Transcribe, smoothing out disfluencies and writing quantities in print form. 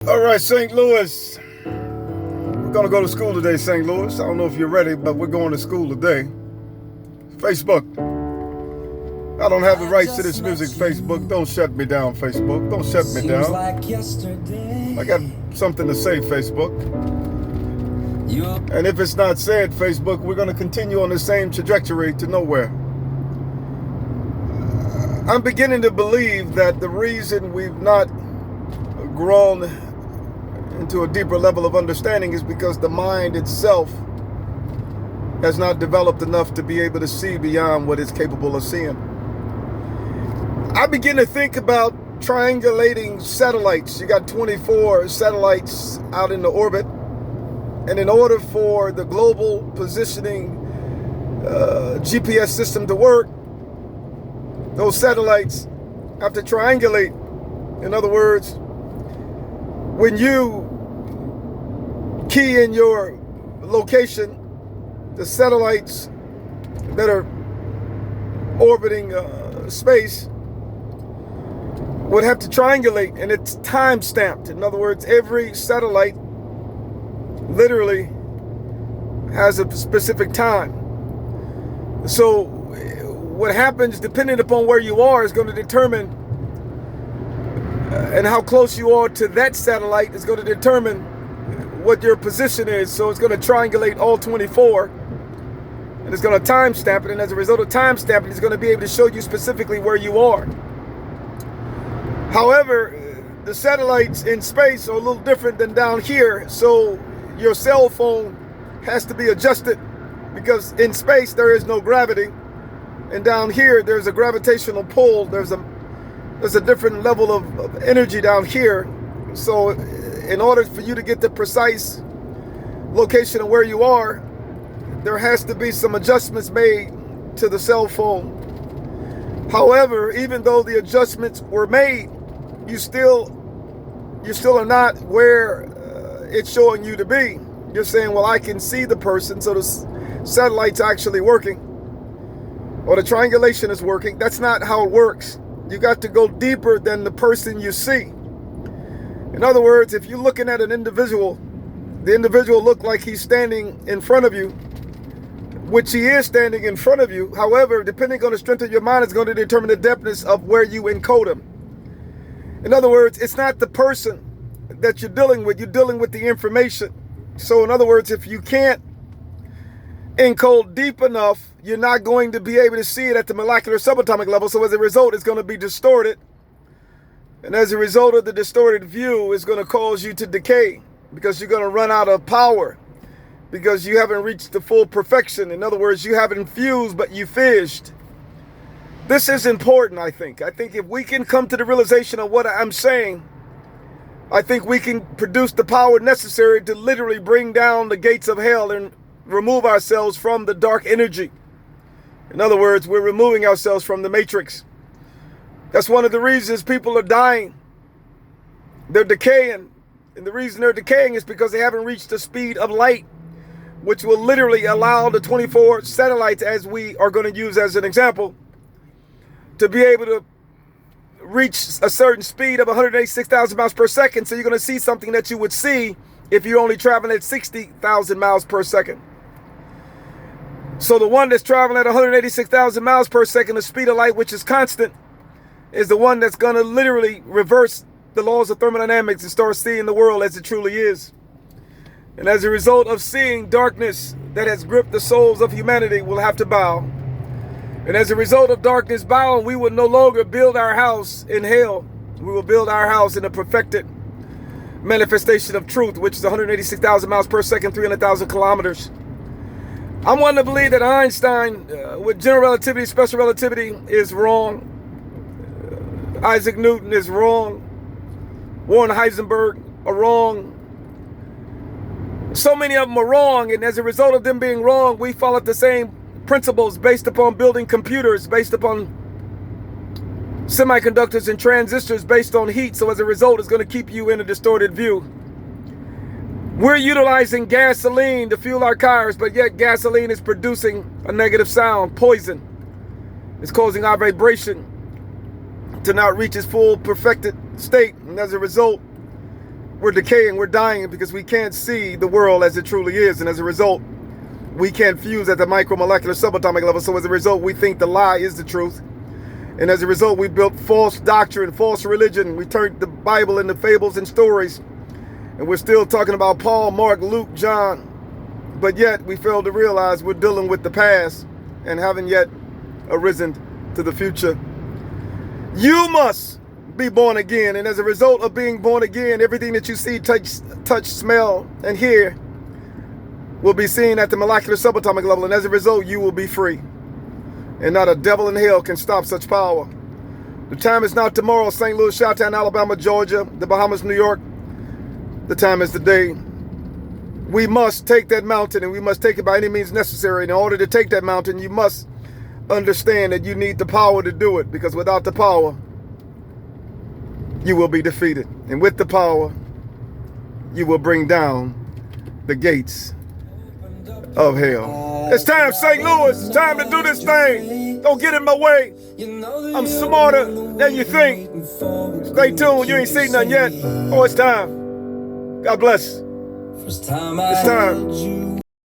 All right, St. Louis. We're going to go to school today, St. Louis. I don't know if you're ready, but we're going to school today. Facebook. I don't have the rights to this music, Facebook. Don't shut me down, Facebook. Don't shut me down. I got something to say, Facebook. And if it's not said, Facebook, we're going to continue on the same trajectory to nowhere. I'm beginning to believe that the reason we've not grown into a deeper level of understanding is because the mind itself has not developed enough to be able to see beyond what it's capable of seeing. I begin to think about triangulating satellites. You got 24 satellites out in the orbit. And in order for the global positioning GPS system to work, those satellites have to triangulate. In other words, when you key in your location, the satellites that are orbiting space would have to triangulate, and it's time stamped. In other words, every satellite literally has a specific time. So what happens, depending upon where you are, is going to determine, and how close you are to that satellite is going to determine what your position is. So it's going to triangulate all 24, and it's going to time stamp it. And as a result of time stamping, it's going to be able to show you specifically where you are. However, the satellites in space are a little different than down here. So your cell phone has to be adjusted, because in space there is no gravity, and down here there's a gravitational pull. There's a different level of energy down here. So in order for you to get the precise location of where you are, there has to be some adjustments made to the cell phone. However, even though the adjustments were made, you still are not where it's showing you to be. You're saying, well, I can see the person, so the satellite's actually working, or the triangulation is working. That's not how it works. You got to go deeper than the person you see. In other words, if you're looking at an individual, the individual look like he's standing in front of you, which he is standing in front of you. However, depending on the strength of your mind, it's going to determine the depthness of where you encode him. In other words, it's not the person that you're dealing with the information. So in other words, if you can't encode deep enough, you're not going to be able to see it at the molecular subatomic level. So as a result, it's going to be distorted. And as a result of the distorted view, it's going to cause you to decay, because you're going to run out of power, because you haven't reached the full perfection. In other words, you haven't fused, but you fished. This is important, I think. I think if we can come to the realization of what I'm saying, I think we can produce the power necessary to literally bring down the gates of hell and remove ourselves from the dark energy. In other words, we're removing ourselves from the matrix. That's one of the reasons people are dying. They're decaying. And the reason they're decaying is because they haven't reached the speed of light, which will literally allow the 24 satellites, as we are going to use as an example, to be able to reach a certain speed of 186,000 miles per second. So you're going to see something that you would see if you're only traveling at 60,000 miles per second. So the one that's traveling at 186,000 miles per second, the speed of light, which is constant, is the one that's going to literally reverse the laws of thermodynamics and start seeing the world as it truly is. And as a result of seeing darkness that has gripped the souls of humanity, will have to bow. And as a result of darkness bowing, we will no longer build our house in hell. We will build our house in a perfected manifestation of truth, which is 186,000 miles per second, 300,000 kilometers. I'm wanting to believe that Einstein, with general relativity, special relativity, is wrong. Isaac Newton is wrong. Warren Heisenberg are wrong. So many of them are wrong, and as a result of them being wrong, we follow the same principles based upon building computers, based upon semiconductors and transistors, based on heat. So as a result, it's going to keep you in a distorted view. We're utilizing gasoline to fuel our cars, but yet gasoline is producing a negative sound, poison. It's causing our vibration to not reach its full perfected state. And as a result, we're decaying, we're dying because we can't see the world as it truly is. And as a result, we can't fuse at the micromolecular subatomic level. So as a result, we think the lie is the truth. And as a result, we built false doctrine, false religion. We turned the Bible into fables and stories. And we're still talking about Paul, Mark, Luke, John. But yet we fail to realize we're dealing with the past and haven't yet arisen to the future. You must be born again. And as a result of being born again, everything that you see, touch, smell, and hear will be seen at the molecular subatomic level. And as a result, you will be free. And not a devil in hell can stop such power. The time is not tomorrow. St. Louis, Chi-Town, Alabama, Georgia, the Bahamas, New York. The time is today. We must take that mountain, and we must take it by any means necessary. And in order to take that mountain, you must understand that you need the power to do it, because without the power, you will be defeated. And with the power, you will bring down the gates of hell. It's time, St. Louis. It's time to do this thing. Don't get in my way. I'm smarter than you think. Stay tuned. You ain't seen nothing yet. Oh, it's time. God bless. It's time.